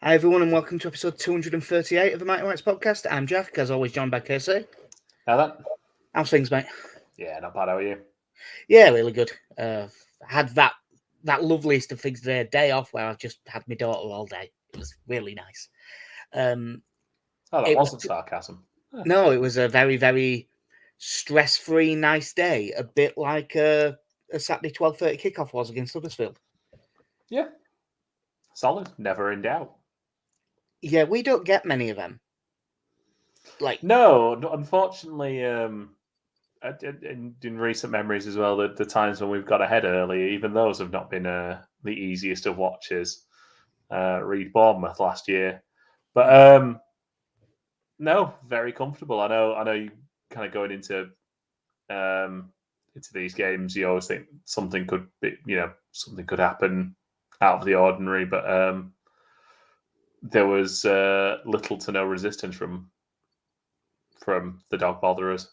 Hi everyone and welcome to episode 238 of the Mighty Whites podcast. I'm Jack, as always joined by Casey. Now then. How's things, mate? Yeah, not bad. How are you? Yeah, really good. Had that loveliest of things today, a day off where I've just had my daughter all day. It was really nice. That wasn't sarcasm. No, it was a very, very stress-free, nice day. A bit like a Saturday 12:30 kickoff was against Huddersfield. Yeah. Solid. Never in doubt. Yeah, we don't get many of them. No, unfortunately, in recent memories as well, the times when we've got ahead early, even those have not been the easiest of watches. Read Bournemouth last year, but no, very comfortable. I know. You kind of going into these games, you always think something could be, something could happen out of the ordinary, but there was little to no resistance from the dog botherers.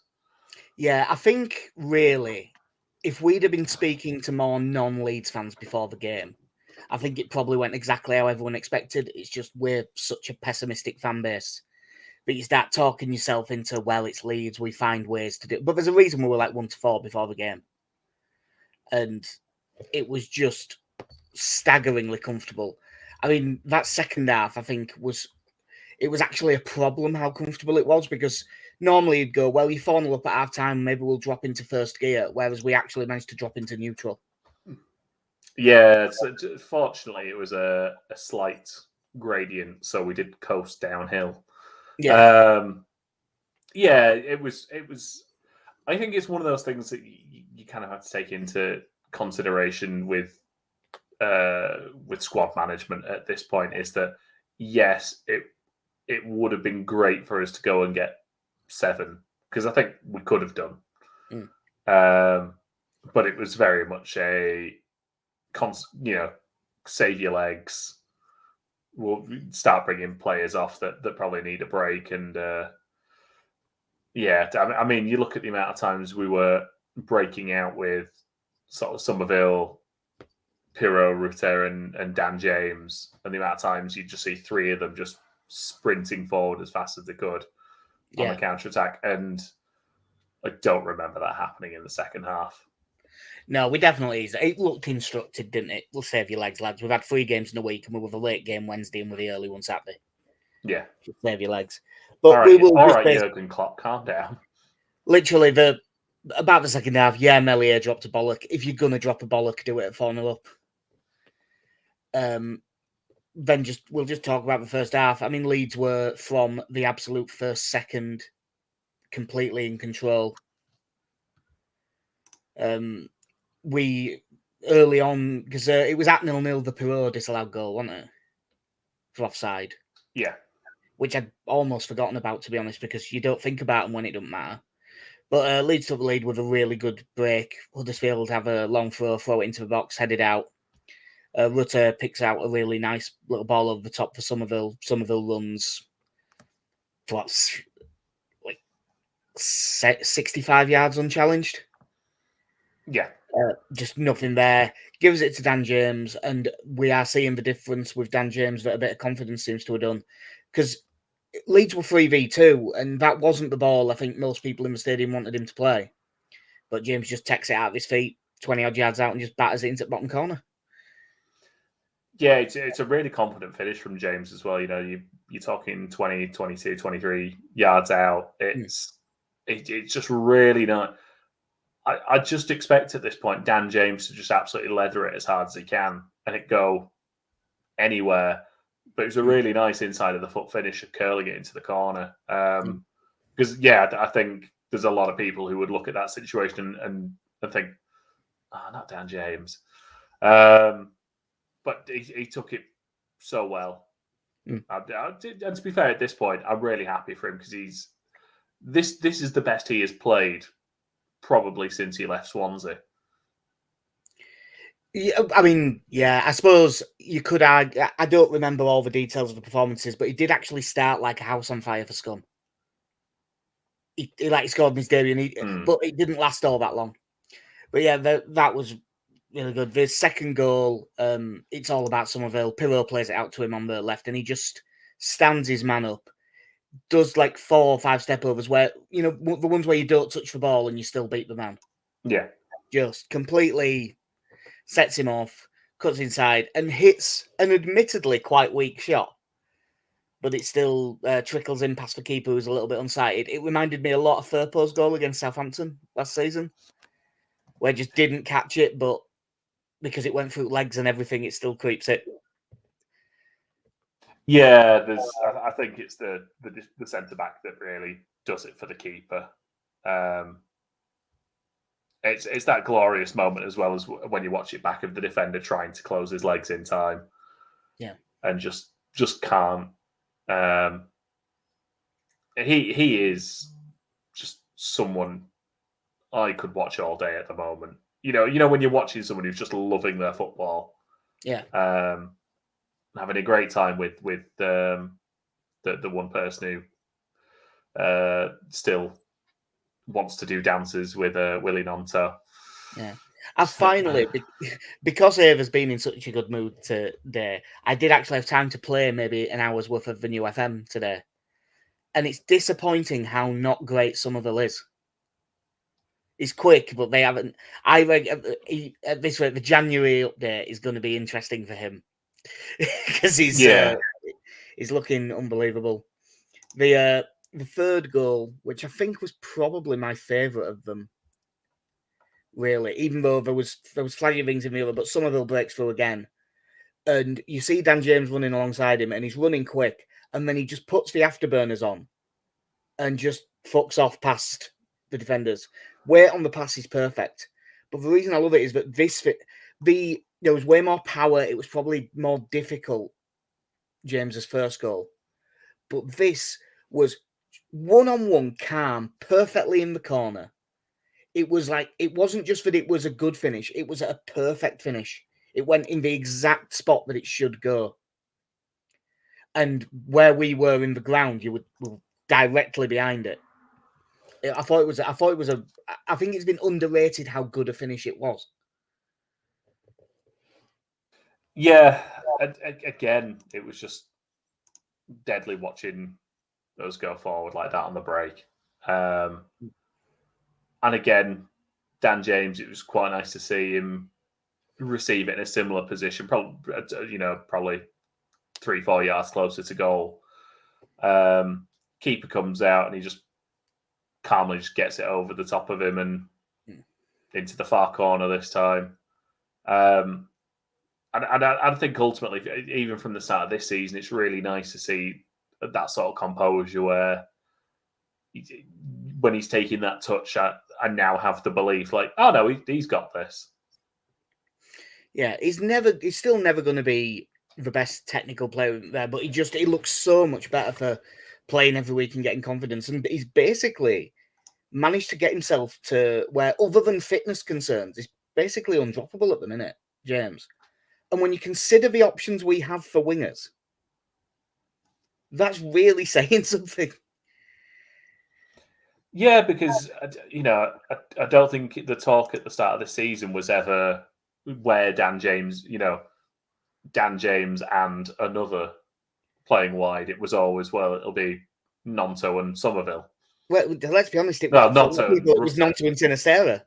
Yeah, I think really, if we'd have been speaking to more non-Leeds fans before the game, I think it probably went exactly how everyone expected. It's just we're such a pessimistic fan base. But you start talking yourself into, well, it's Leeds, we find ways to do it. But there's a reason we were like 1-4 before the game. And it was just staggeringly comfortable. I mean, that second half, I think, was actually a problem how comfortable it was, because normally you'd go, well, you're 4-0 up at half time, maybe we'll drop into first gear, whereas we actually managed to drop into neutral. Yeah, so fortunately it was a slight gradient, so we did coast downhill. Yeah. Yeah, it was. I think it's one of those things that you kind of have to take into consideration with squad management at this point, is that yes, it would have been great for us to go and get 7, because I think we could have done. But it was very much a save your legs. We'll start bringing players off that probably need a break. And I mean, you look at the amount of times we were breaking out with sort of Somerville, Pirro, Rutter, and Dan James, and the amount of times you just see 3 of them just sprinting forward as fast as they could on the counter-attack. And I don't remember that happening in the second half. No, we definitely is. It looked instructed, didn't it? We'll save your legs, lads. We've had 3 games in a week, and we're with a late game Wednesday and with the early one Saturday. Yeah. Just save your legs. But we will. All right, Jurgen Klopp, calm down. Literally, about the second half, Meslier dropped a bollock. If you're going to drop a bollock, do it at 4-0 up. Then we'll just talk about the first half. I mean, Leeds were, from the absolute first second, completely in control. We early on, because it was at 0-0, the Pirro disallowed goal, wasn't it? For offside. Yeah. Which I'd almost forgotten about, to be honest, because you don't think about them when it doesn't matter. But Leeds took the lead with a really good break. Huddersfield have a long throw it into the box, headed out. Rutter picks out a really nice little ball over the top for Somerville. Somerville runs, what's like 65 yards unchallenged. Yeah. Just nothing there. Gives it to Dan James, and we are seeing the difference with Dan James that a bit of confidence seems to have done. Because Leeds were 3v2, and that wasn't the ball I think most people in the stadium wanted him to play. But James just takes it out of his feet, 20-odd yards out, and just batters it into the bottom corner. Yeah, it's a really confident finish from James as well. You know, you're talking 20, 22, 23 yards out. It's just really not. I just expect at this point Dan James to just absolutely leather it as hard as he can and it go anywhere. But it was a really nice inside of the foot finish of curling it into the corner. Because, I think there's a lot of people who would look at that situation and think, not Dan James. But he took it so well. And to be fair, at this point, I'm really happy for him, because this is the best he has played probably since he left Swansea. Yeah, I mean, I suppose you could argue. I don't remember all the details of the performances, but he did actually start like a house on fire for Scum. He scored in his debut, but it didn't last all that long. But that was really good. The second goal, it's all about Somerville. Pirro plays it out to him on the left, and he just stands his man up, does like 4 or 5 step overs where, you know, the ones where you don't touch the ball and you still beat the man. Yeah. Just completely sets him off, cuts inside, and hits an admittedly quite weak shot. But it still trickles in past the keeper who's a little bit unsighted. It reminded me a lot of Firpo's goal against Southampton last season, where just didn't catch it, but because it went through legs and everything, it still creeps it. Yeah, I think it's the centre back that really does it for the keeper. It's that glorious moment as well as when you watch it back of the defender trying to close his legs in time. Yeah, and just can't. He is just someone I could watch all day at the moment. You know when you're watching someone who's just loving their football. Yeah. Having a great time with the one person who still wants to do dances with Willie Nonto. Yeah. I finally, because Ava's been in such a good mood today, I did actually have time to play maybe an hour's worth of the new FM today. And it's disappointing how not great Somerville is. It's quick, but they haven't. At this rate, the January update is going to be interesting for him because he's looking unbelievable. The third goal, which I think was probably my favourite of them, really, even though there was flaggy things in the other, but Somerville breaks through again, and you see Dan James running alongside him, and he's running quick, and then he just puts the afterburners on, and just fucks off past the defenders. Weight on the pass is perfect, but the reason I love it is that there was way more power. It was probably more difficult, James's first goal, but this was one-on-one, calm, perfectly in the corner. It was like, it wasn't just that it was a good finish, it was a perfect finish. It went in the exact spot that it should go. And where we were in the ground, you were directly behind it. I think it's been underrated how good a finish it was. Yeah, again, it was just deadly watching those go forward like that on the break. And again, Dan James, it was quite nice to see him receive it in a similar position, probably 3-4 yards closer to goal. Keeper comes out and he just calmly just gets it over the top of him and into the far corner this time. And I think ultimately, even from the start of this season, it's really nice to see that sort of composure where when he's taking that touch, I now have the belief like, oh no, he's got this. Yeah, he's still never going to be the best technical player there, but he looks so much better for playing every week and getting confidence. And he's basically managed to get himself to where, other than fitness concerns, he's basically undroppable at the minute, James. And when you consider the options we have for wingers, that's really saying something. Yeah, because I don't think the talk at the start of the season was ever where Dan James and another playing wide. It was always, well, it'll be Nonto and Somerville. Well, let's be honest, it was Nonto and Sinistera.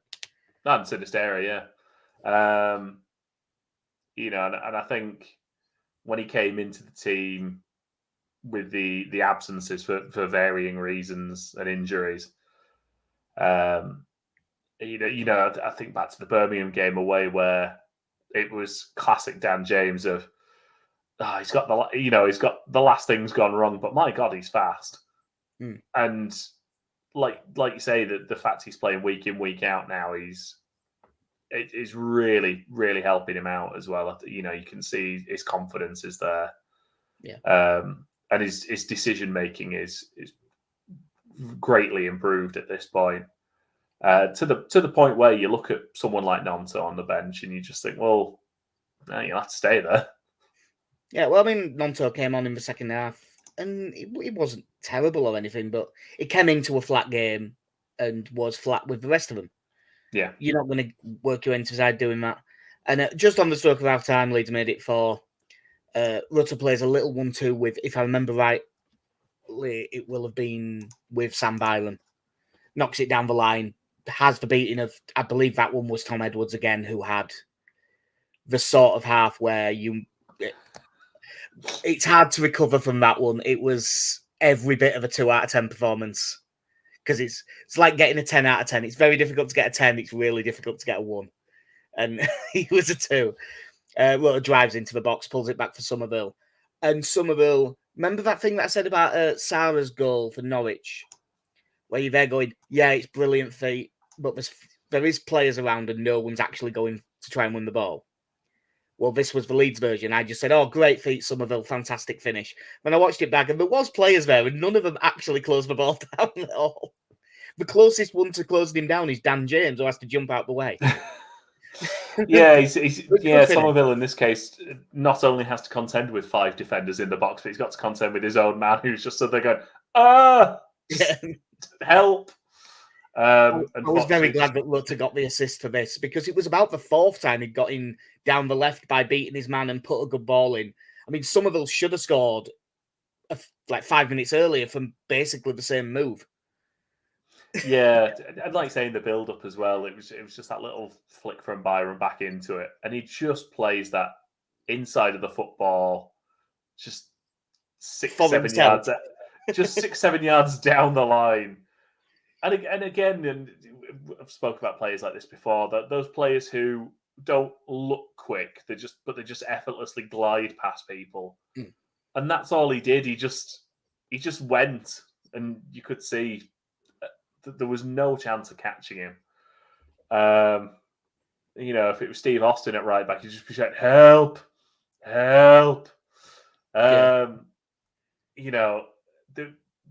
Not Sinistera, yeah. And I think when he came into the team with the absences for varying reasons and injuries, I think back to the Birmingham game away where it was classic Dan James of, he's got the last thing's gone wrong, but my God, he's fast. And like you say, the fact he's playing week in, week out now, it is really, really helping him out as well. You can see his confidence is there. Yeah. And his decision making is greatly improved at this point. To the point where you look at someone like Nonto on the bench and you just think, well, you'll have to stay there. Yeah, well, I mean, Nonto came on in the second half and it wasn't terrible or anything, but it came into a flat game and was flat with the rest of them. Yeah. You're not going to work your into side doing that. And just on the stroke of half time, Leeds made it 4. Rutter plays a little 1-2 with, if I remember right, it will have been with Sam Byram. Knocks it down the line, has the beating of, I believe that one was Tom Edwards again, who had the sort of half where it's hard to recover from that one. It was every bit of a 2 out of 10 performance, because it's like getting a 10 out of 10. It's very difficult to get a 10. It's really difficult to get a 1. And he was a 2. Rutter drives into the box, pulls it back for Somerville. And Somerville, remember that thing that I said about Sarah's goal for Norwich? Where you're there going, yeah, it's brilliant feat, but there is players around and no one's actually going to try and win the ball. Well, this was the Leeds version. I just said, oh, great feat, Somerville, fantastic finish. When I watched it back, and there was players there, and none of them actually closed the ball down at all. The closest one to closing him down is Dan James, who has to jump out the way. Yeah, Somerville in this case not only has to contend with 5 defenders in the box, but he's got to contend with his own man who's just stood there going, help. I was very glad that Rutter got the assist for this, because it was about the 4th time he'd got in down the left by beating his man and put a good ball in. I mean, Somerville should have scored like 5 minutes earlier from basically the same move. Yeah, I'd like saying the build-up as well. It was just that little flick from Byron back into it, and he just plays that inside of the football, just 6-7 yards, just 6-7 yards down the line. And again, I've spoken about players like this before. That those players who don't look quick, they just effortlessly glide past people, and that's all he did. He just went, and you could see there was no chance of catching him. If it was Steve Austin at right back, he'd just be shouting, "Help! Help!" There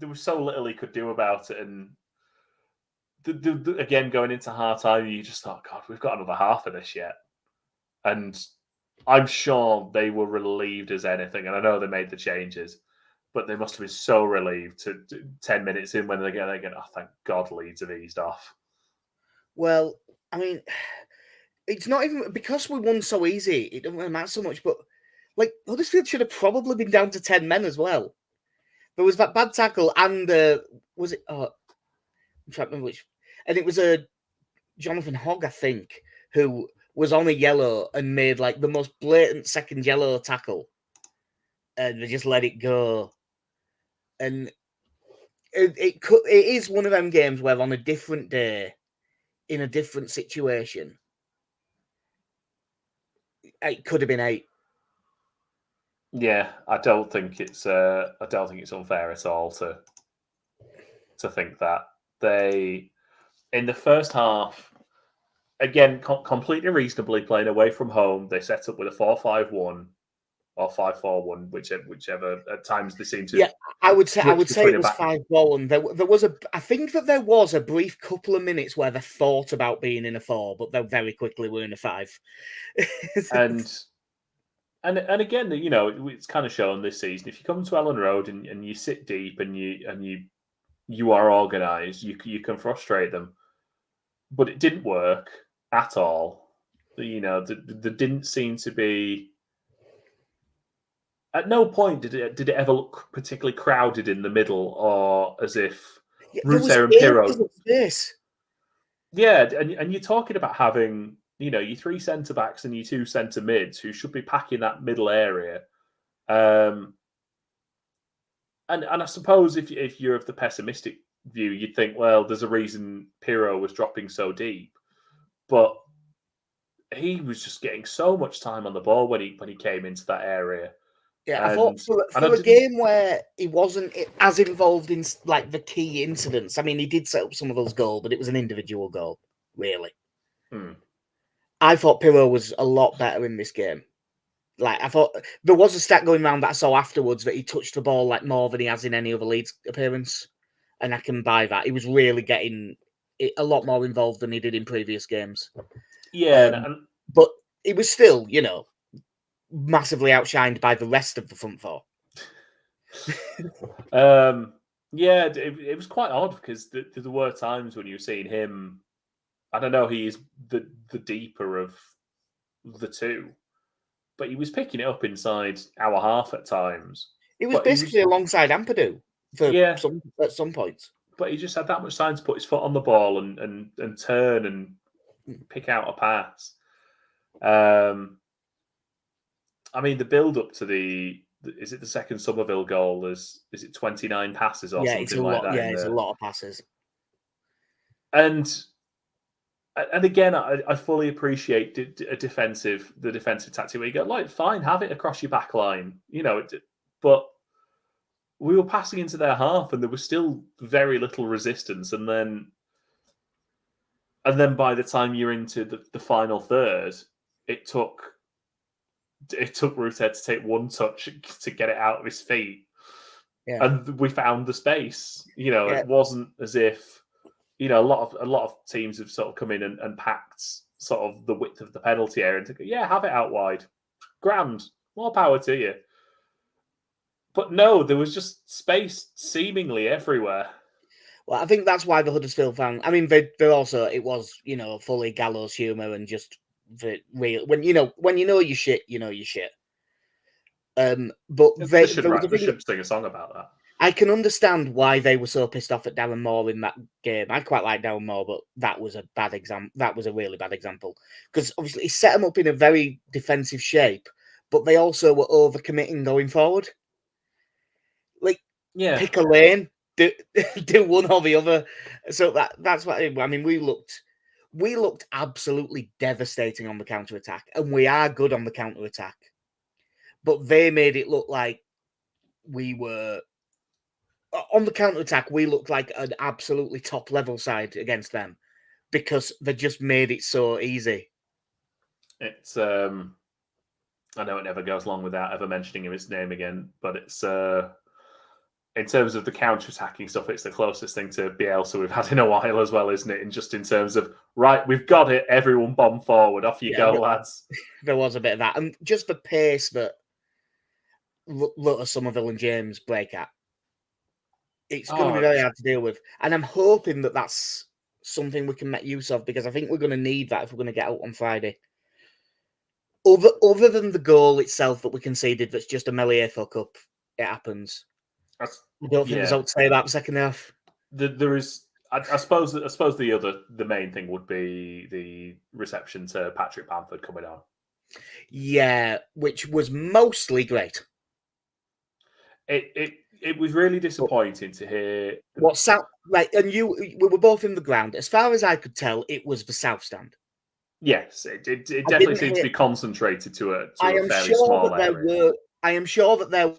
was so little he could do about it, and again, going into half time, you just thought, God, we've got another half of this yet. And I'm sure they were relieved as anything, and I know they made the changes, but they must have been so relieved to 10 minutes in when they get, oh, thank God Leeds have eased off. Well, I mean, it's not even because we won so easy, it doesn't really matter so much, but like Huddersfield should have probably been down to 10 men as well. There was that bad tackle, and was it? I'm trying to remember which, and it was a Jonathan Hogg, I think, who was on a yellow and made like the most blatant second yellow tackle, and they just let it go. And it is one of them games where on a different day, in a different situation, it could have been 8. Yeah, I don't think it's unfair at all to think that they in the first half, again, completely reasonably playing away from home. They set up with a 4-5-1 or 5-4-1, whichever at times they seem to. Yeah, I would say it was 5-4-1. I think that there was a brief couple of minutes where they thought about being in a 4, but they very quickly were in a 5. And again, it's kind of shown this season. If you come to Ellen Road and you sit deep and you are organised, you can frustrate them. But it didn't work at all. There didn't seem to be. At no point did it ever look particularly crowded in the middle, or as if Rutter and Pirro. Yeah, and you're talking about having your 3 centre backs and your 2 centre mids who should be packing that middle area. And I suppose if you're of the pessimistic view, you'd think, well, there's a reason Pirro was dropping so deep, but he was just getting so much time on the ball when he came into that area. Yeah, I thought for a game where he wasn't as involved in like the key incidents. I mean, he did set up some of those goals, but it was an individual goal, really. I thought Pirro was a lot better in this game. Like, I thought there was a stat going around that I saw afterwards that he touched the ball like more than he has in any other Leeds appearance, and I can buy that. He was really getting a lot more involved than he did in previous games. Yeah, but it was still, massively outshined by the rest of the front 4. Yeah, it was quite odd because there were times when you were seeing him. I don't know. He is the deeper of the two, but he was picking it up inside our half at times. It was basically alongside Ampadu at some points. But he just had that much time to put his foot on the ball and turn and pick out a pass. I mean, the build up to is it the second Somerville goal? Is it 29 passes or something like that? Yeah, it's a lot of passes. And again, I fully appreciate the defensive tactic where you go, like, fine, have it across your back line, but we were passing into their half and there was still very little resistance. And then by the time you're into the final third, it took Routed to take one touch to get it out of his feet. Yeah. And we found the space. It wasn't as if, a lot of teams have sort of come in and packed sort of the width of the penalty area and to go, yeah, have it out wide. Grand. More power to you. But no, there was just space seemingly everywhere. Well, I think that's why the Huddersfield fans, I mean, they're also, it was, fully gallows humour and just the real, when you know your shit, you know your shit. But they should sing a song about that. I can understand why they were so pissed off at Darren Moore in that game. I quite like Darren Moore, but that was a bad example. That was a really bad example because obviously he set them up in a very defensive shape, but they also were overcommitting going forward. Like, pick a lane, do one or the other. So that's what I mean. We looked absolutely devastating on the counter attack, and we are good on the counter attack. But they made it look like we were on the counter attack. We looked like an absolutely top level side against them because they just made it so easy. It's I know it never goes long without ever mentioning his name again, but it's in terms of the counter-attacking stuff, it's the closest thing to Bielsa we've had in a while as well, isn't it? And just in terms of, right, we've got it, everyone bomb forward, off you go, lads. There was a bit of that. And just the pace that Somerville and James break at, it's going to be very hard to deal with. And I'm hoping that that's something we can make use of, because I think we're going to need that if we're going to get out on Friday. Other than the goal itself that we conceded, that's just a Melier fuck-up, it happens. I don't think there's out to say about the second half. There is, I suppose the main thing would be the reception to Patrick Bamford coming on. Yeah, which was mostly great. It was really disappointing to hear. And we were both in the ground. As far as I could tell, it was the south stand. Yes, it definitely seemed to be concentrated to a fairly small area. I am sure that there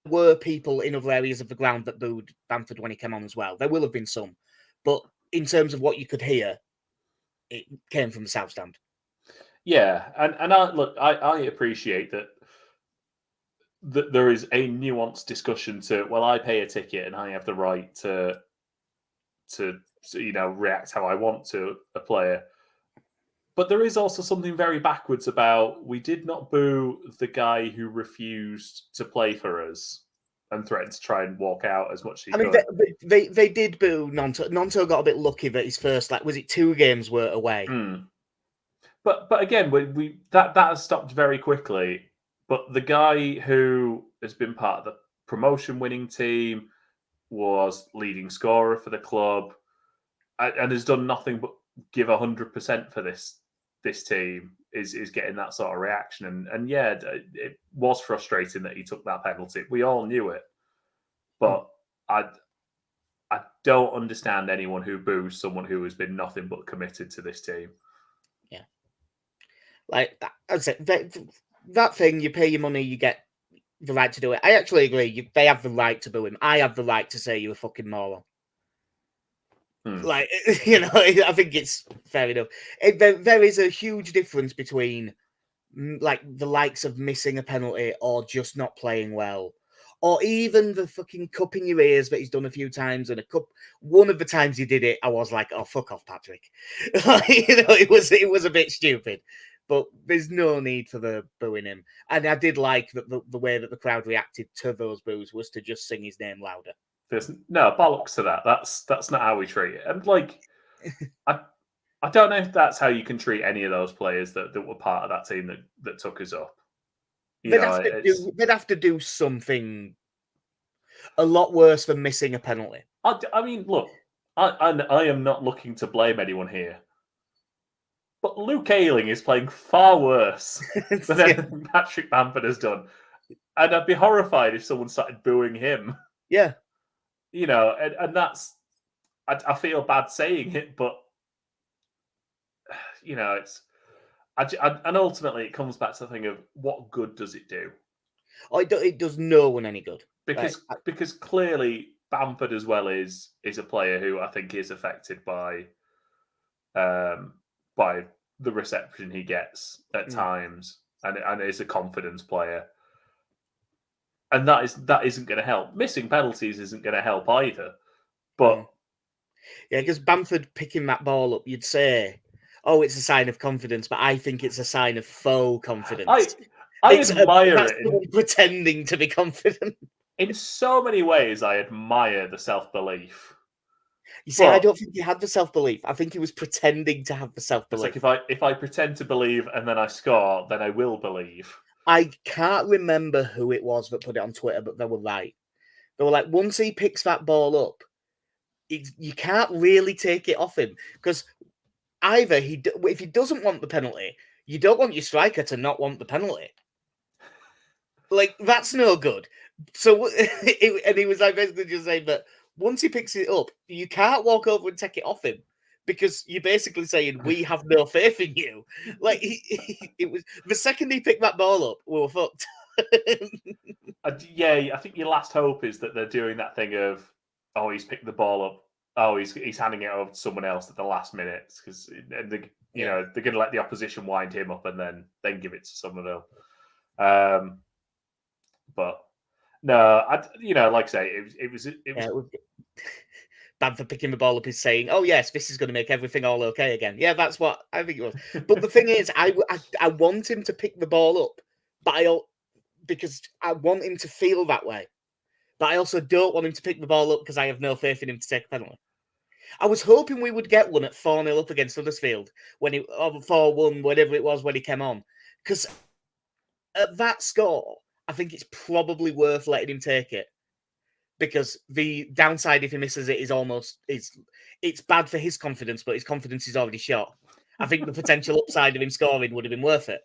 were people in other areas of the ground that booed Bamford when he came on as well. There will have been some. But in terms of what you could hear, it came from the south stand. Yeah, and I appreciate that there is a nuanced discussion to, well, I pay a ticket and I have the right to react how I want to a player. But there is also something very backwards about, we did not boo the guy who refused to play for us and threatened to try and walk out as much as he could. Mean, they did boo Nonto. Nonto got a bit lucky that his first, was it 2 games were away? But again, that has stopped very quickly. But the guy who has been part of the promotion-winning team, was leading scorer for the club, and has done nothing but give 100% for this team, is getting that sort of reaction. And yeah, it was frustrating that he took that penalty. We all knew it, but I don't understand anyone who boos someone who has been nothing but committed to this team. Yeah, like that. As I said, that thing, you pay your money, you get the right to do it. I actually agree. They have the right to boo him. I have the right to say you're a fucking moron. I think it's fair enough. There is a huge difference between the likes of missing a penalty or just not playing well, or even the fucking cup in your ears that he's done a few times. And one of the times he did it, I was like, "Oh, fuck off, Patrick." It was a bit stupid, but there's no need for the booing him. And I did like that the way that the crowd reacted to those boos was to just sing his name louder. There's no bollocks to that. That's not how we treat it. And I don't know if that's how you can treat any of those players that were part of that team that took us up. They'd have to do something a lot worse than missing a penalty. I mean, look, I am not looking to blame anyone here, but Luke Ayling is playing far worse than anything Patrick Bamford has done, and I'd be horrified if someone started booing him. Yeah, and that's I feel bad saying it, but it's. And ultimately, it comes back to the thing of what good does it do? It does no one any good. Because clearly Bamford as well is a player who I think is affected by the reception he gets at times, and is a confidence player, and that isn't going to help. Missing penalties isn't going to help either, but because Bamford picking that ball up, you'd say, "Oh, it's a sign of confidence," but I think it's a sign of faux confidence. I admire it. Pretending to be confident. In so many ways, I admire the self-belief. You see, I don't think he had the self-belief. I think he was pretending to have the self-belief. It's like if I pretend to believe and then I score, then I will believe. I can't remember who it was that put it on Twitter, but they were right. They were like, once he picks that ball up, you can't really take it off him, because either if he doesn't want the penalty, you don't want your striker to not want the penalty. Like, that's no good. So, and he was like basically just saying that once he picks it up, you can't walk over and take it off him, because you're basically saying we have no faith in you. Like, it was the second he picked that ball up, we were fucked. I think your last hope is that they're doing that thing of, oh, he's picked the ball up, oh, he's handing it over to someone else at the last minute, because they're going to let the opposition wind him up and then give it to someone else. But no, like I say, it was. Bamford picking the ball up is saying, "Oh yes, this is going to make everything all okay again." Yeah, that's what I think it was. But the thing is, I want him to pick the ball up, because I want him to feel that way. But I also don't want him to pick the ball up because I have no faith in him to take a penalty. I was hoping we would get one at 4-0 up against Huddersfield or 4-1, whatever it was when he came on, because at that score, I think it's probably worth letting him take it. Because the downside if he misses it is it's bad for his confidence, but his confidence is already shot. I think the potential upside of him scoring would have been worth it.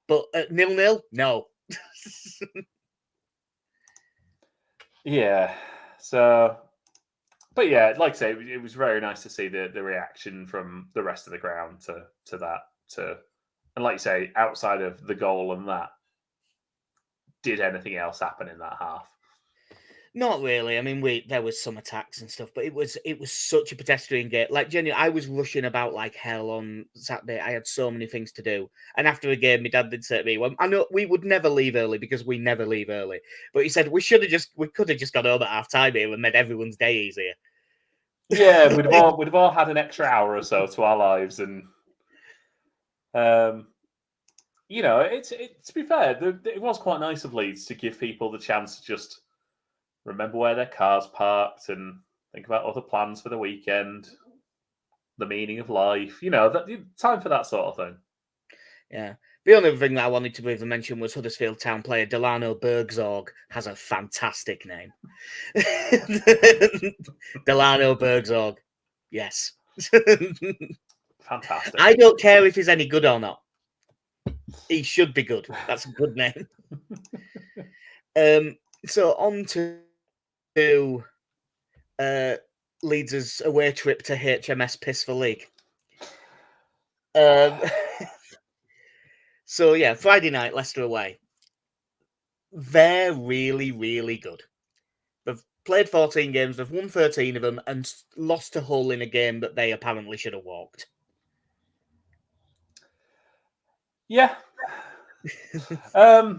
But at 0-0, no. Yeah. So, but yeah, like I say, it was very nice to see the reaction from the rest of the ground to that. And like you say, outside of the goal and that, did anything else happen in that half? Not really. I mean, there was some attacks and stuff, but it was such a pedestrian game. Like, genuinely, I was rushing about like hell on Saturday. I had so many things to do. And after the game, my dad did say to me, "Well, I know we would never leave early because we never leave early." But he said we could have just gone home at half time here and made everyone's day easier. Yeah, we'd have all had an extra hour or so to our lives, and it's to be fair, it was quite nice of Leeds to give people the chance to just remember where their car's parked and think about other plans for the weekend, the meaning of life, time for that sort of thing. Yeah. The only thing that I wanted to briefly mention was Huddersfield town player Delano Bergzorg has a fantastic name. Delano Bergzorg. Yes. Fantastic. I don't care if he's any good or not. He should be good. That's a good name. So on to Leeds' away trip to HMS Piss The League. So yeah, Friday night, Leicester away. They're really, really good. They've played 14 games, they've won 13 of them, and lost to Hull in a game that they apparently should have walked. Yeah. I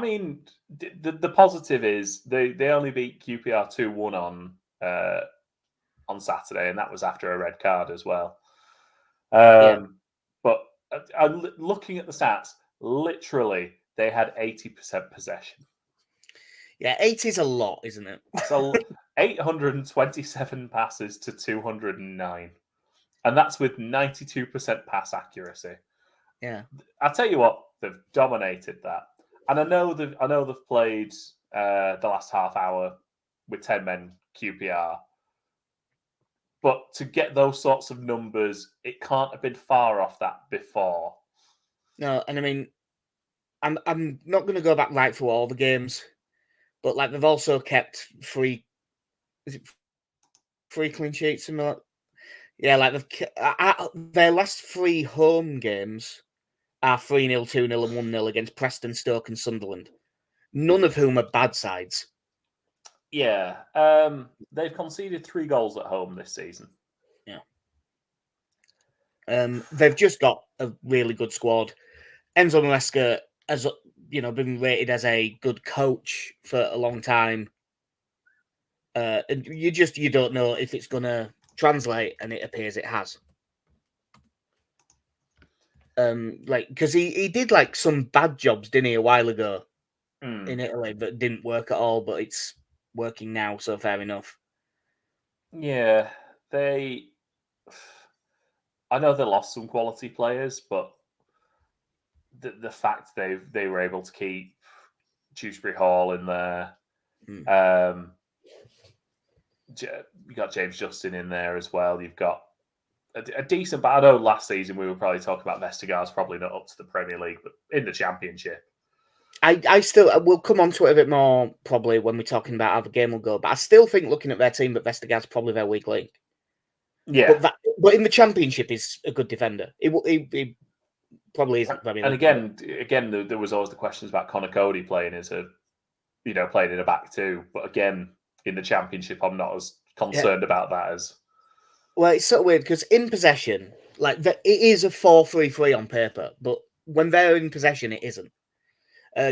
mean, the positive is they only beat QPR 2-1 on Saturday, and that was after a red card as well. But looking at the stats, literally they had 80% possession. Yeah, 80 is a lot, isn't it? So 827 passes to 209. and that's with 92% pass accuracy. Yeah. I'll tell you what, they've dominated that. And I know they've played the last half hour with 10 men QPR. But to get those sorts of numbers, it can't have been far off that before. No, and I mean, I'm not going to go back right through all the games, but like they've also kept three clean sheets? Yeah, like their last 3 home games are 3-0, 2-0, and 1-0 against Preston, Stoke, and Sunderland. None of whom are bad sides. Yeah, they've conceded 3 goals at home this season. Yeah, they've just got a really good squad. Enzo Maresca has, been rated as a good coach for a long time. And you don't know if it's going to translate, and it appears it has. Because he did like some bad jobs, didn't he, a while ago in Italy that didn't work at all, but it's working now, so fair enough. Yeah, I know they lost some quality players, but the fact they were able to keep Dewsbury Hall in there, you got James Justin in there as well. You've got a decent, but I know last season we were probably talking about Vestergaard's probably not up to the Premier League, but in the Championship. I will come on to it a bit more probably when we're talking about how the game will go, but I still think looking at their team that Vestergaard's probably their weak link. Yeah, but in the Championship he's a good defender. He probably isn't very. And again, there was always the questions about Connor Cody playing playing in a back 2. But again, in the Championship, I'm not as concerned about that as. Well, it's sort of weird because in possession, it is a 4-3-3 on paper, but when they're in possession, it isn't.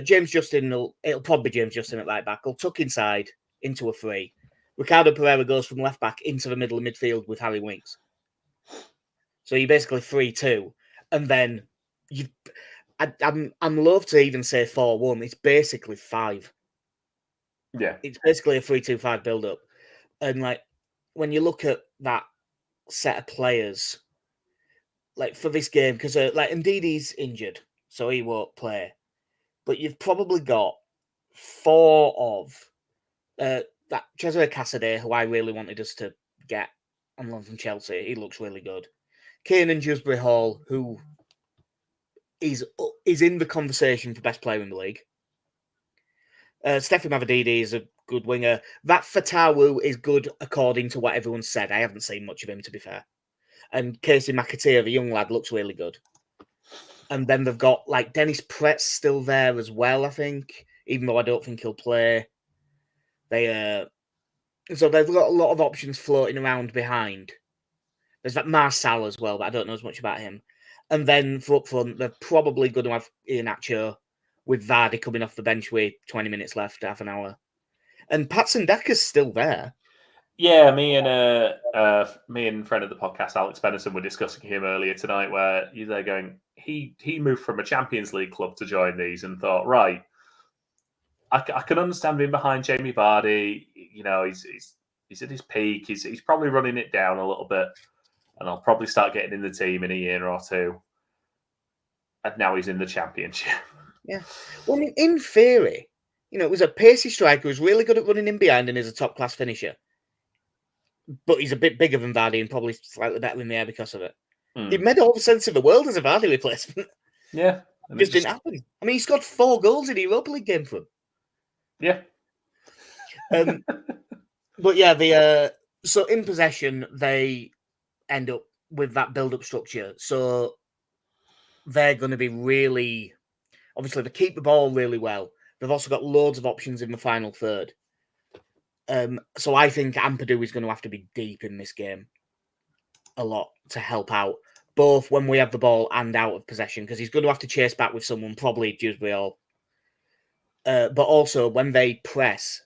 James Justin it'll probably be James Justin at right back. He'll tuck inside into a 3. Ricardo Pereira goes from left back into the middle of midfield with Harry Winks. So you're basically 3-2, and then I'm loath to even say 4-1. It's basically 5. Yeah, it's basically a 3-2-5 build up, and like when you look at that set of players, like for this game, because Ndidi's injured, so he won't play. But you've probably got 4 of that Cesare Casadei, who I really wanted us to get on loan from Chelsea. He looks really good. Kane and Dewsbury Hall, who is in the conversation for best player in the league. Stefan Mavididi is a good winger. That Fatawu is good according to what everyone said. I haven't seen much of him, to be fair. And Casey McAteer, the young lad, looks really good. And then they've got like Dennis Pretz still there as well, I think, even though I don't think he'll play. So they've got a lot of options floating around behind. There's that Marcel as well, but I don't know as much about him. And then for up front, they're probably going to have Iheanacho with Vardy coming off the bench with 20 minutes left, half an hour. And Patson Daka's still there. Yeah, me and friend of the podcast, Alex Benison, were discussing him earlier tonight, where they're going, he moved from a Champions League club to join these and thought, right, I can understand being behind Jamie Vardy. He's at his peak. He's probably running it down a little bit, and I'll probably start getting in the team in a year or 2. And now he's in the Championship. Yeah. Well, I mean, in theory, it was a pacey striker who's really good at running in behind and is a top-class finisher. But he's a bit bigger than Vardy and probably slightly better in the air because of it. It made all the sense in the world as a Vardy replacement. Yeah. It just didn't happen. I mean, he scored 4 goals in the Europa League game for him. Yeah. But yeah, so in possession, they end up with that build-up structure. So they're going to be really... Obviously, they keep the ball really well. They've also got loads of options in the final third. So I think Ampadu is going to have to be deep in this game a lot to help out, both when we have the ball and out of possession, because he's going to have to chase back with someone, probably Dewsbury Hall. But also, when they press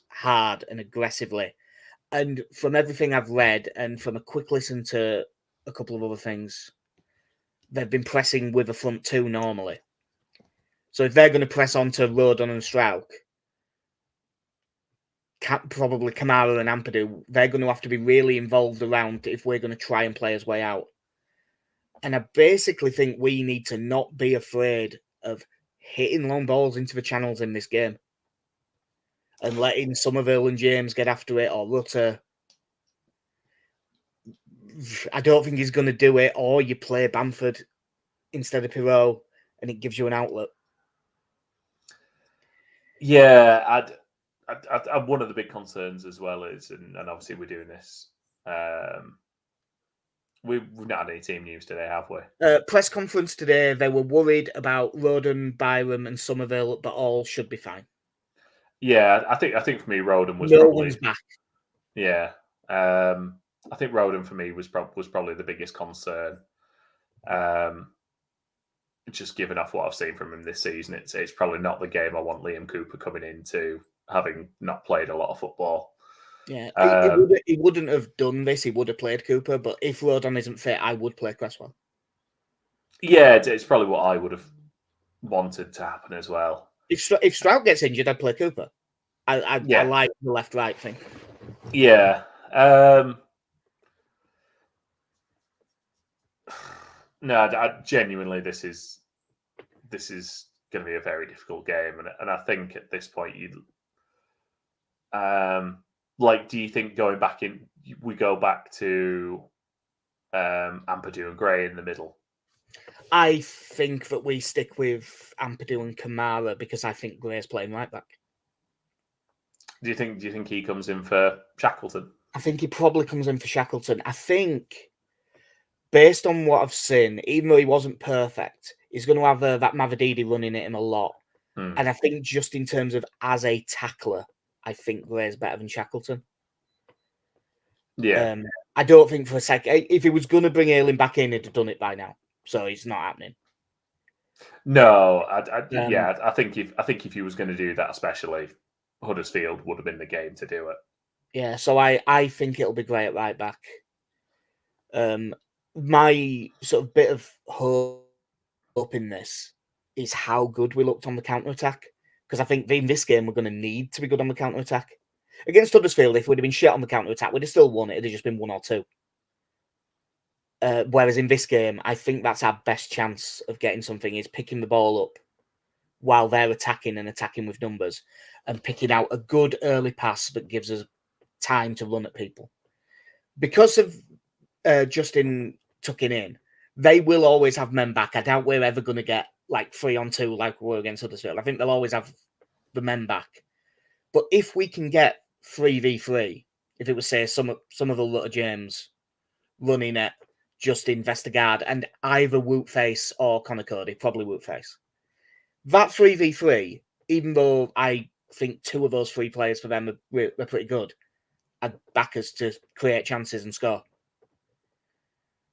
hard and aggressively. And from everything I've read and from a quick listen to a couple of other things, they've been pressing with a front 2 normally. So if they're going to press onto Rodon and Strauch, probably Kamara and Ampadu, they're going to have to be really involved around if we're going to try and play his way out. And I basically think we need to not be afraid of hitting long balls into the channels in this game and letting Somerville and James get after it, or Rutter. I don't think he's going to do it, or you play Bamford instead of Pirot and it gives you an outlet. Yeah, one of the big concerns as well is, and obviously we're doing this, we've not had any team news today, have we? Press conference today, they were worried about Roden, Byram and Somerville, but all should be fine. Yeah, I think for me, Roden was one's back. Yeah, I think Roden for me was probably the biggest concern. Just given off what I've seen from him this season, it's probably not the game I want Liam Cooper coming into, having not played a lot of football. Yeah, he wouldn't have done this. He would have played Cooper, but if Rodon isn't fit, I would play Cresswell. Yeah, it's probably what I would have wanted to happen as well. If Stroud gets injured, I'd play Cooper. I like the left-right thing. Yeah. No, genuinely, this is going to be a very difficult game, and I think at this point you do you think going back in, we go back to Ampadu and Gray in the middle? I think that we stick with Ampadu and Kamara because I think Gray's playing right back. Do you think he comes in for Shackleton? I think he probably comes in for Shackleton. I think, based on what I've seen, even though he wasn't perfect, he's going to have that Mavididi running at him a lot. And I think just in terms of as a tackler, I think Gray's better than Shackleton. Yeah. I don't think for a second, if he was going to bring Ayling back in, he'd have done it by now. So it's not happening. No, I think if he was going to do that, especially Huddersfield would have been the game to do it. Yeah, so I think it'll be Gray at right back. My sort of bit of hope in this is how good we looked on the counter-attack. Because I think in this game, we're going to need to be good on the counter-attack. Against Huddersfield, if we'd have been shit on the counter-attack, we'd have still won it. It'd have just been 1 or 2. Whereas in this game, I think that's our best chance of getting something, is picking the ball up while they're attacking and attacking with numbers and picking out a good early pass that gives us time to run at people. Because of Justin tucking in, they will always have men back. I doubt we're ever going to get 3-on-2 like we were against Huddersfield. I think they'll always have the men back. But if we can get 3v3, if it was, say, some of the Lutter James running at Justin Vestergaard and either Wootface or Connor Cody, probably Wootface, that 3v3, even though I think 2 of those 3 players for them are pretty good, I'd back us to create chances and score.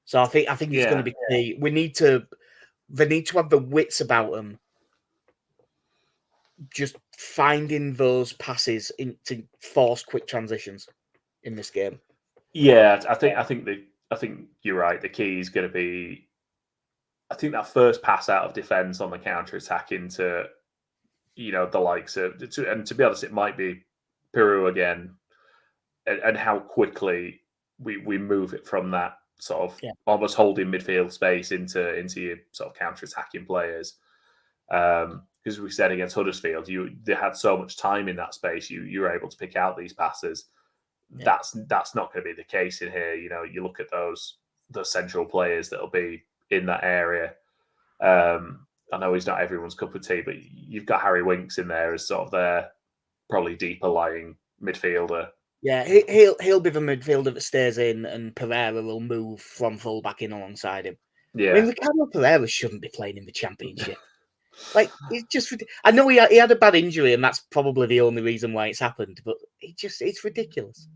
So I think it's going to be key. They need to have the wits about them, just finding those passes to force quick transitions in this game. Yeah, I think you're right. The key is going to be, I think, that first pass out of defence on the counter attack into, the likes of, and to be honest, it might be Peru again, and how quickly we move it from that sort of almost holding midfield space into your sort of counter attacking players. Because we said against Huddersfield, they had so much time in that space. You were able to pick out these passes. Yeah. That's not going to be the case in here. You look at those central players that'll be in that area. I know he's not everyone's cup of tea, but you've got Harry Winks in there as sort of their probably deeper lying midfielder. Yeah, he'll be the midfielder that stays in, and Pereira will move from full back in alongside him. Yeah, I mean, Ricardo Pereira shouldn't be playing in the Championship. It's just, I know he had a bad injury, and that's probably the only reason why it's happened. But it's ridiculous.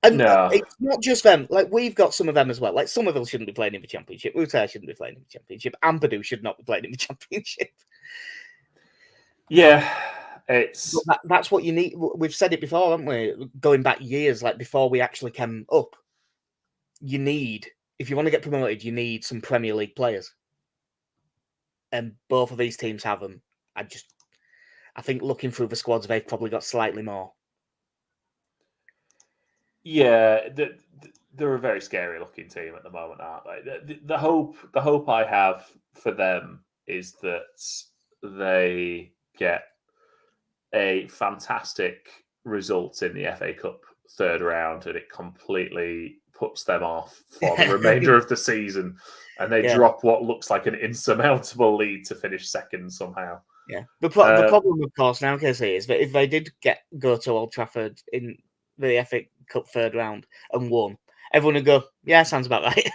And it's not just them. We've got some of them as well. Somerville shouldn't be playing in the Championship. Rutter shouldn't be playing in the Championship. Ampadu should not be playing in the Championship. Yeah. That's what you need. We've said it before, haven't we? Going back years, before we actually came up, you need, if you want to get promoted, you need some Premier League players, and both of these teams have them. I think looking through the squads, they've probably got slightly more. Yeah, they're a very scary looking team at the moment, aren't they? The hope I have for them is that they get a fantastic result in the FA Cup third round, and it completely puts them off for the remainder of the season, and they drop what looks like an insurmountable lead to finish second somehow. Yeah. The problem, of course, now, Casey, is that if they did go to Old Trafford in the FA Cup third round and won, everyone would go, yeah, sounds about right.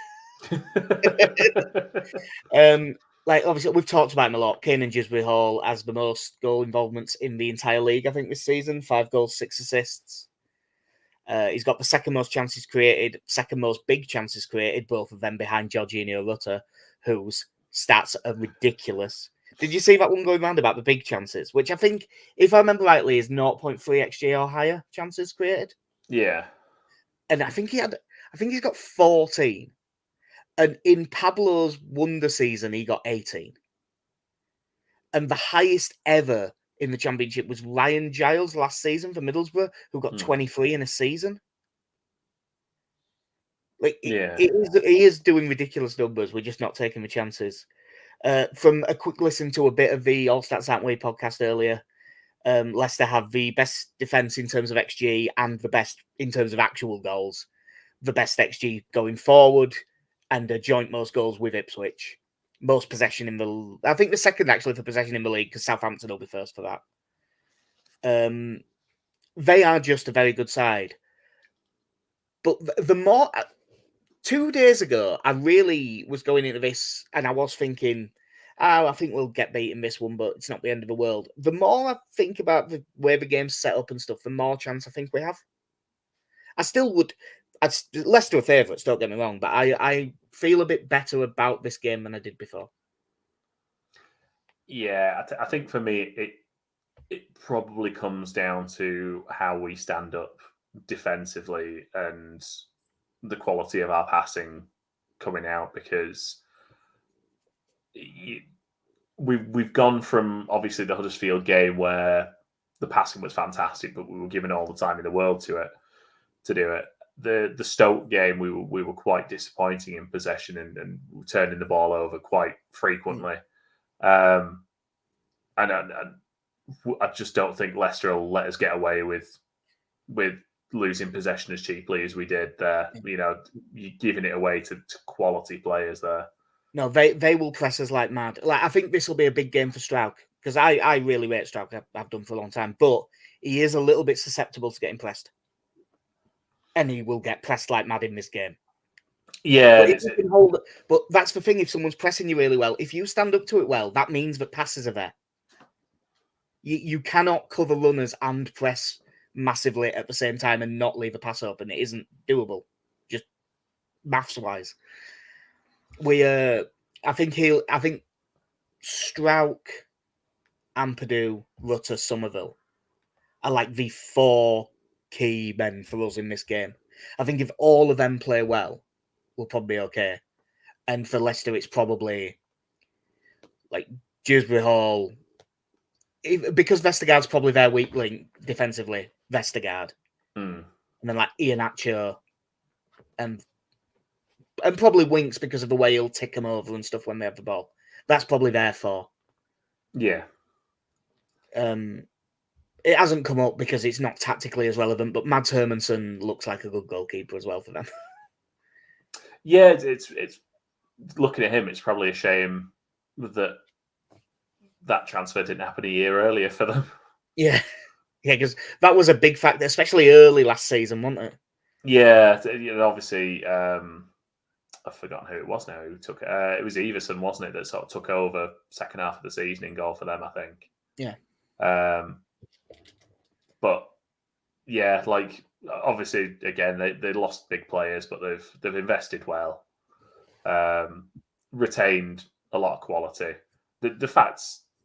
Like, obviously, we've talked about him a lot. Kane and Dewsbury Hall has the most goal involvements in the entire league, I think, this season. 5 goals, 6 assists. He's got the second most chances created, second most big chances created, both of them behind Jorginho Rutter, whose stats are ridiculous. Did you see that one going round about the big chances, which I think, if I remember rightly, is 0.3 XG or higher chances created? Yeah. And I think he's got 14. And in Pablo's wonder season, he got 18. And the highest ever in the Championship was Ryan Giles last season for Middlesbrough, who got 23 in a season. Like, he is doing ridiculous numbers. We're just not taking the chances. From a quick listen to a bit of the All Stats Aren't We podcast earlier, Leicester have the best defence in terms of XG and the best in terms of actual goals. The best XG going forward and a joint most goals with Ipswich. Most possession in the... I think the second, actually, for possession in the league, because Southampton will be first for that. They are just a very good side. But the more... 2 days ago, I really was going into this and I was thinking, I think we'll get beaten this one, but it's not the end of the world. The more I think about the way the game's set up and stuff, the more chance I think we have. I still would... Leicester are favourites, don't get me wrong, but I feel a bit better about this game than I did before. Yeah, I think for me, it probably comes down to how we stand up defensively and the quality of our passing coming out, because we've gone from obviously the Huddersfield game where the passing was fantastic, but we were given all the time in the world to do it. The Stoke game, we were quite disappointing in possession and turning the ball over quite frequently. And I just don't think Leicester will let us get away with losing possession as cheaply as we did there. You know, you're giving it away to quality players there. No, they will press us like mad. Like, I think this will be a big game for Strauch, because I really rate Strauch. I've done for a long time, but he is a little bit susceptible to getting pressed. And he will get pressed like mad in this game. Yeah. But, if you can hold, but that's the thing, if someone's pressing you really well, if you stand up to it well, that means that passes are there. You cannot cover runners and press massively at the same time and not leave a pass open. It isn't doable, just maths-wise. I think Strauch, Ampadu, Rutter, Somerville are like the 4 key men for us in this game. I think if all of them play well, we'll probably be okay. And for Leicester, it's probably like Dewsbury Hall, because Vestergaard's probably their weak link defensively. Vestergaard, and then like Iheanacho, and probably Winks because of the way he'll tick them over and stuff when they have the ball. That's probably their 4. Yeah. It hasn't come up because it's not tactically as relevant, but Mads Hermansen looks like a good goalkeeper as well for them. Yeah, it's looking at him, it's probably a shame that transfer didn't happen a year earlier for them. Yeah, because that was a big factor, especially early last season, wasn't it? Yeah, obviously, I've forgotten who it was now who took it. It was Everson, wasn't it, that sort of took over second half of the season in goal for them, I think. Yeah. But yeah, like obviously, again, they lost big players, but they've invested well, retained a lot of quality. The fact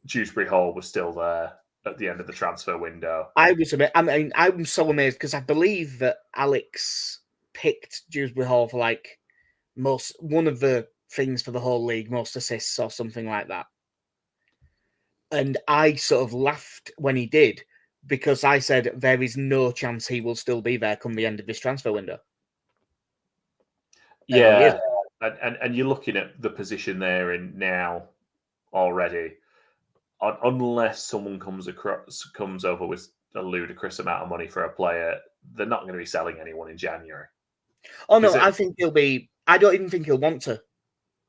Dewsbury Hall was still there at the end of the transfer window. I'm so amazed because I believe that Alex picked Dewsbury Hall for like one of the things for the whole league, most assists or something like that. And I sort of laughed when he did because I said there is no chance he will still be there come the end of this transfer window. Yeah, and you're looking at the position they're in now already. Unless someone comes over with a ludicrous amount of money for a player, they're not going to be selling anyone in January. Oh no, I think he'll be. I don't even think he'll want to.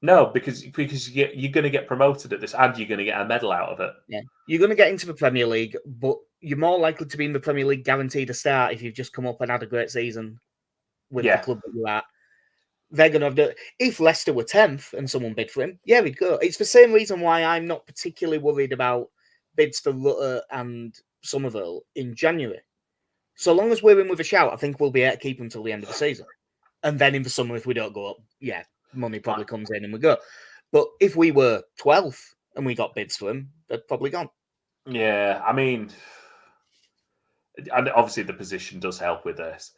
No, because you're going to get promoted at this, and you're going to get a medal out of it. Yeah, you're going to get into the Premier League, but you're more likely to be in the Premier League guaranteed a start if you've just come up and had a great season with the club that you're at. They're going to have if Leicester were 10th and someone bid for him, yeah, we'd go. It's the same reason why I'm not particularly worried about bids for Rutter and Somerville in January. So long as we're in with a shout, I think we'll be able to keep him until the end of the season. And then in the summer, if we don't go up, yeah, money probably comes in and we go. But if we were 12th and we got bids for him, they're probably gone. Yeah, I mean, and obviously the position does help with this.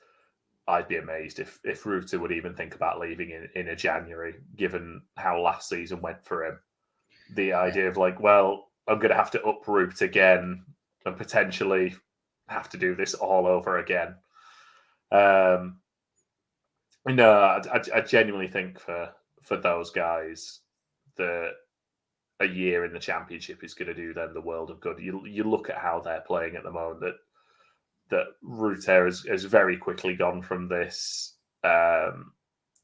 I'd be amazed if Rutter would even think about leaving in a January, given how last season went for him. The idea of like, well, I'm going to have to uproot again and potentially have to do this all over again. No, I genuinely think for those guys that a year in the Championship is going to do them the world of good. You look at how they're playing at the moment. That Rutter has very quickly gone from this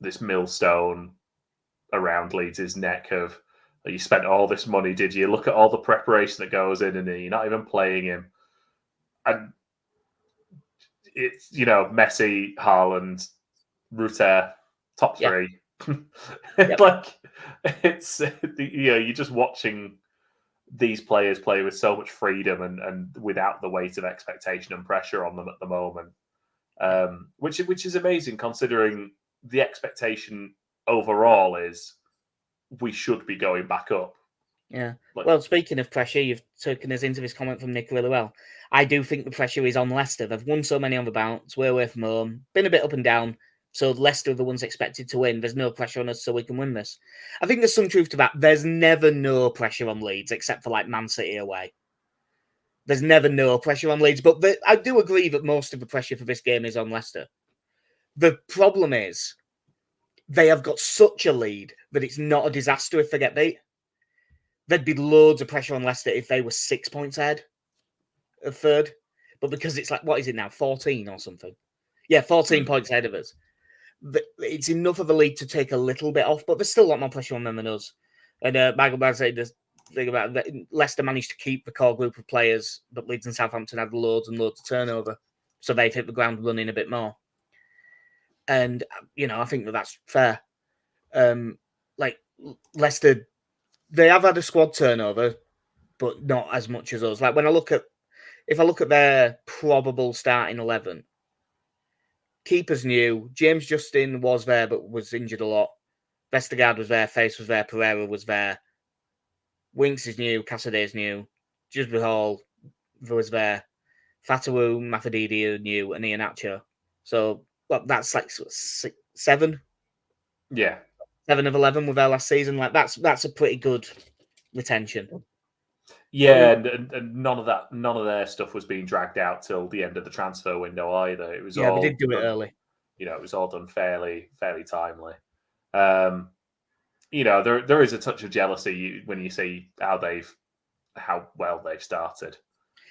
this millstone around Leeds' neck of you spent all this money, did you? Look at all the preparation that goes in, and you're not even playing him. And it's Messi, Haaland, Rutter, top three. Yep. Like it's you're just watching these players play with so much freedom and without the weight of expectation and pressure on them at the moment, which is amazing considering the expectation overall is we should be going back up. Yeah. Well, speaking of pressure, you've taken us into this comment from Nick really well. I do think the pressure is on Leicester. They've won so many on the bounce. We're away from home. Been a bit up and down. So Leicester are the ones expected to win. There's no pressure on us so we can win this. I think there's some truth to that. There's never no pressure on Leeds except for like Man City away. There's never no pressure on Leeds. But I do agree that most of the pressure for this game is on Leicester. The problem is they have got such a lead that it's not a disaster if they get beat. There'd be loads of pressure on Leicester if they were 6 points ahead of third. But because it's like, what is it now, 14 or something? Yeah, 14 points ahead of us. It's enough of a lead to take a little bit off, but there's still a lot more pressure on them than us. And Michael Brad said the thing about that Leicester managed to keep the core group of players, but Leeds and Southampton had loads and loads of turnover. So they've hit the ground running a bit more. And, I think that's fair. Like, Leicester, they have had a squad turnover, but not as much as us. Like, if I look at their probable starting 11, keepers new. James Justin was there, but was injured a lot. Vestergaard was there. Face was there. Pereira was there. Winks is new. Cassidy is new. Jusby Hall was there. Fatawu, Mafadidi are new, and Iheanacho. So, that's like 7. Yeah. 7 of 11 with our last season. Like that's a pretty good retention. Yeah, and none of their stuff was being dragged out till the end of the transfer window either. It was all they did do it early. It was all done fairly timely. There is a touch of jealousy when you see how well they've started.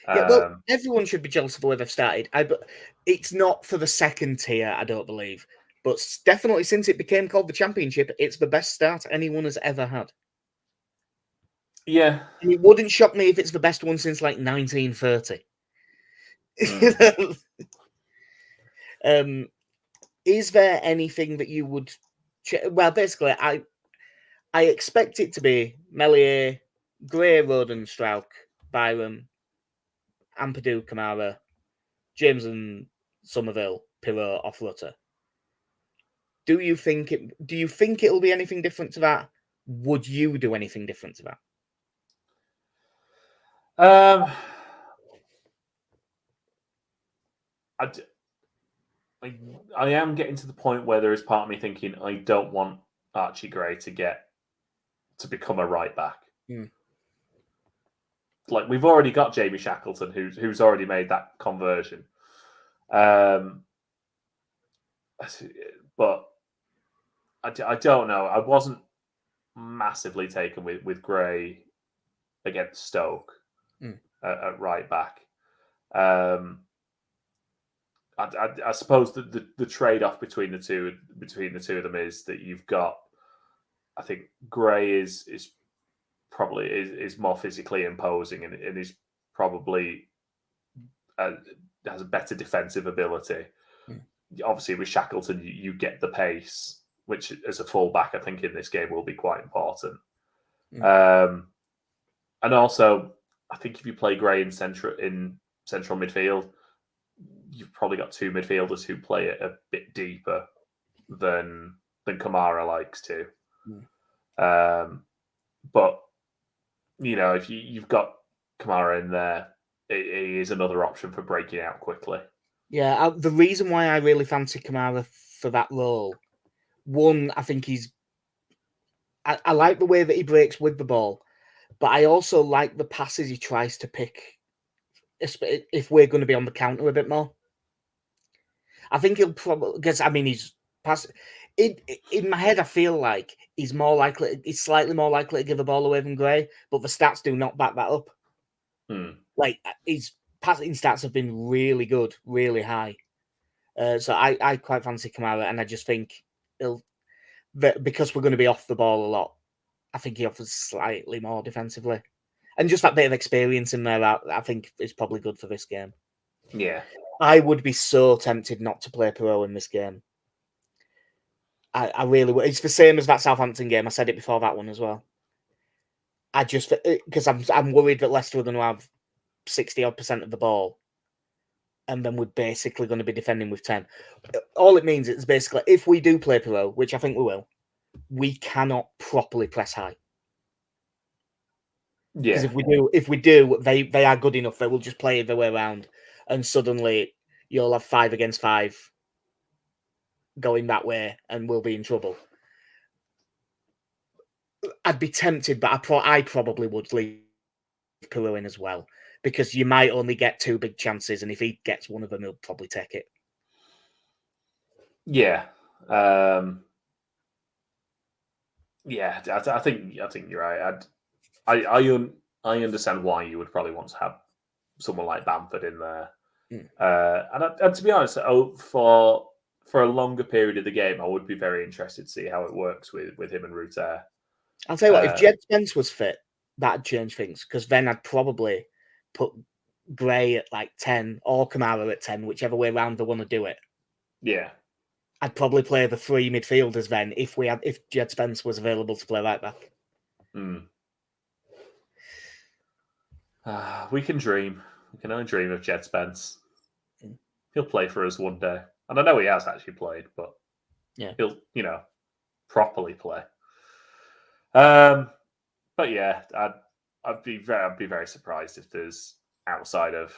Yeah, well, everyone should be jealous of the way they've started. But it's not for the second tier, I don't believe. But definitely since it became called the Championship, it's the best start anyone has ever had. Yeah. And it wouldn't shock me if it's the best one since like 1930. Is there anything that you would... Well, basically, I expect it to be Melier, Gray, Roden, Strauch, Byram, Ampadu, Kamara, James and Somerville, Pirot, off Rutter. Do you think it'll be anything different to that? Would you do anything different to that? I am getting to the point where there is part of me thinking I don't want Archie Gray to become a right back. like we've already got Jamie Shackleton, who's already made that conversion. But I don't know. I wasn't massively taken with Gray against Stoke at right back. I suppose the trade off between the two of them is that you've got. I think Gray is probably is more physically imposing and is probably has a better defensive ability. Obviously, with Shackleton, you get the pace, which as a fullback, I think in this game will be quite important. And also, I think if you play Gray in central midfield, you've probably got two midfielders who play it a bit deeper than Kamara likes to. But if you've got Kamara in there, it is another option for breaking out quickly. Yeah, the reason why I really fancy Kamara for that role, one, I think I like the way that he breaks with the ball, but I also like the passes he tries to pick if we're going to be on the counter a bit more. I think he'll probably, because he's in my head, I feel like he's slightly more likely to give the ball away than Gray, but the stats do not back that up. Like his passing stats have been really good, really high. So I quite fancy Kamara, and I just think because we're going to be off the ball a lot, I think he offers slightly more defensively, and just that bit of experience in there, I think is probably good for this game. Yeah, I would be so tempted not to play Perot in this game. I really would. It's the same as that Southampton game. I said it before that one as well. I just because I'm worried that Leicester are going to have 60% of the ball, and then we're basically going to be defending with 10. All it means is basically if we do play Perot, which I think we will, we cannot properly press high. Yeah, because if we do, they are good enough. They will just play the way around, and suddenly you'll have 5 against 5 going that way, and we'll be in trouble. I'd be tempted, but I probably would leave Perot in as well, because you might only get 2 big chances, and if he gets one of them, he'll probably take it. Yeah, yeah. I think you're right. I understand why you would probably want to have someone like Bamford in there, and to be honest, for a longer period of the game, I would be very interested to see how it works with him and Rutter. I'll tell you what, if Jed Spence was fit, that'd change things, because then I'd probably put Gray at like 10 or Kamara at 10, whichever way around they want to do it. Yeah. I'd probably play the 3 midfielders then if Jed Spence was available to play right back. We can dream. We can only dream of Jed Spence. He'll play for us one day. And I know he has actually played, but he'll, properly play. But yeah, I'd be very surprised if there's, outside of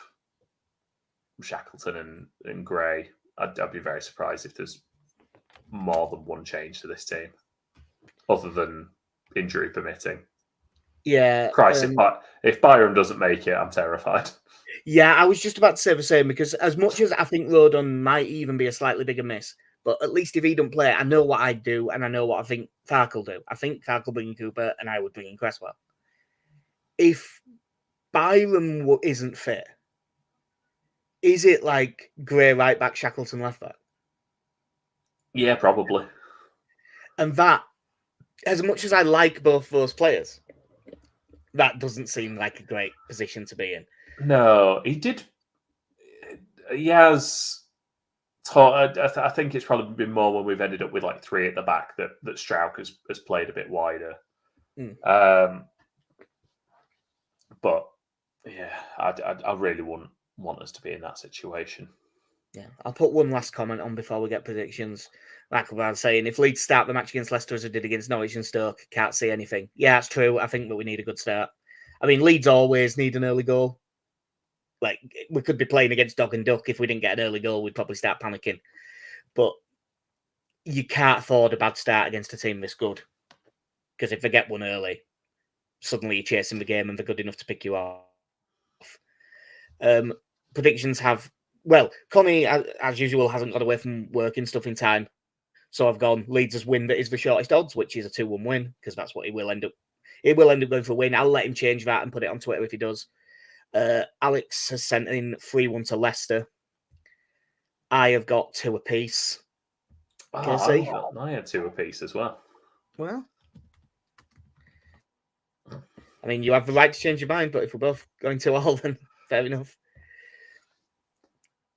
Shackleton and Gray, I'd be very surprised if there's more than one change to this team, other than injury permitting. Yeah. Christ, if Byram doesn't make it, I'm terrified. Yeah, I was just about to say the same, because as much as I think Rodon might even be a slightly bigger miss, but at least if he don't play, I know what I'd do, and I know what I think Fark will do. I think Fark will bring in Cooper, and I would bring in Cresswell. If Byram isn't fit, is it like Gray right back, Shackleton left back? Yeah, probably. And that, as much as I like both those players, that doesn't seem like a great position to be in. No, he did. He has taught. I think it's probably been more when we've ended up with like 3 at the back that Strauch has played a bit wider. But yeah, I really wouldn't want us to be in that situation. Yeah, I'll put one last comment on before we get predictions. Like I was saying, if Leeds start the match against Leicester as we did against Norwich and Stoke, can't see anything. Yeah, that's true. I think that we need a good start. I mean, Leeds always need an early goal. Like, we could be playing against Dog and Duck. If we didn't get an early goal, we'd probably start panicking. But you can't afford a bad start against a team this good. Because if they get one early, suddenly you're chasing the game and they're good enough to pick you off. Predictions have, well, Connie, as usual, hasn't got away from work and stuff in time. So I've gone Leeds' win that is the shortest odds, which is a 2-1 win, because that's what he will end up. He will end up going for a win. I'll let him change that and put it on Twitter if he does. Alex has sent in 3-1 to Leicester. I have got 2 apiece. Oh, I had 2 apiece as well. Well, I mean, you have the right to change your mind, but if we're both going 2-2, then fair enough.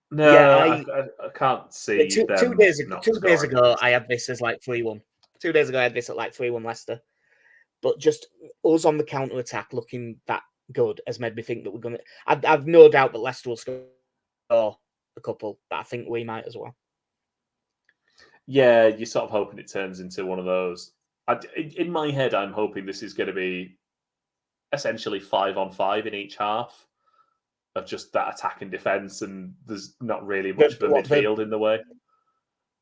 No, yeah, I can't see. 2 days ago, I had this as like 3-1. 2 days ago, I had this at like 3-1 Leicester. But just us on the counter attack looking that good has made me think that we're going to. I've no doubt that Leicester will score a couple, but I think we might as well. Yeah, you're sort of hoping it turns into one of those. In my head, I'm hoping this is going to be essentially 5-on-5 in each half of just that attack and defence, and there's not really much of a midfield in the way.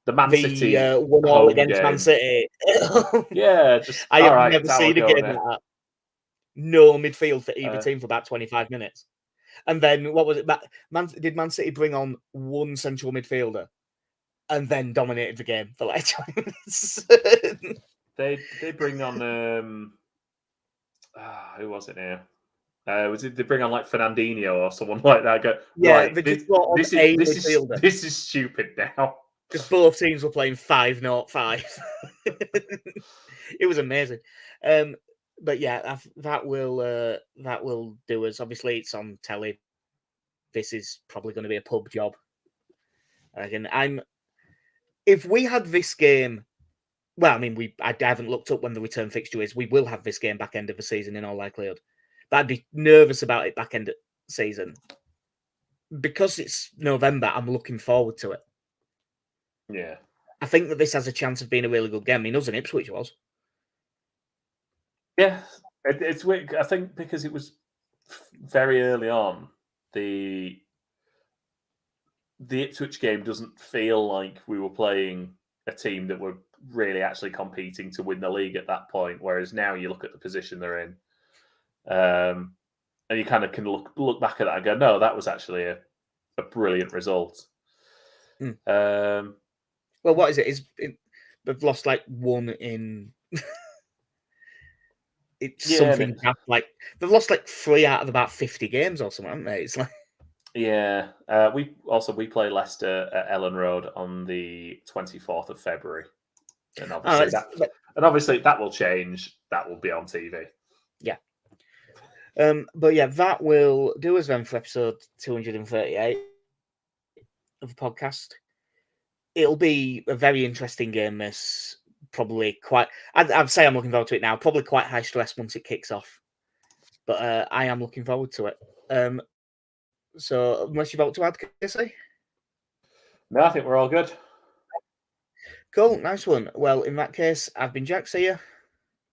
The Man City 1-1 against Man City. Yeah, just I have never seen a game like that. No midfield for either team for about 25 minutes. And then what was it? Did Man City bring on one central midfielder and then dominated the game for like 20 minutes? They bring on who was it now? They bring on like Fernandinho or someone like that? This is stupid now. Because both teams were playing 5-0-5. It was amazing. But yeah, that will do us. Obviously, it's on telly. This is probably going to be a pub job. Again, if we had this game, well, I mean, I haven't looked up when the return fixture is. We will have this game back end of the season in all likelihood. But I'd be nervous about it back end of season. Because it's November, I'm looking forward to it. Yeah. I think that this has a chance of being a really good game. I mean, us and Ipswich was. Yeah. It's weird. I think because it was very early on, the Ipswich game doesn't feel like we were playing a team that were really actually competing to win the league at that point. Whereas now you look at the position they're in, and you kind of can look back at that and go, no, that was actually a brilliant result. Well, what is it? They've lost like 1 in. It's something like they've lost like 3 out of about 50 games or something, haven't they? It's like. Yeah, we play Leicester at Ellen Road on the 24th of February, and obviously that will change. That will be on TV. Yeah. But yeah, that will do us then for episode 238 of the podcast. It'll be a very interesting game. This probably quite. I'd say I'm looking forward to it now. Probably quite high stress once it kicks off, but I am looking forward to it. So, unless you've got to add, Casey? No, I think we're all good. Cool, nice one. Well, in that case, I've been Jack. See ya.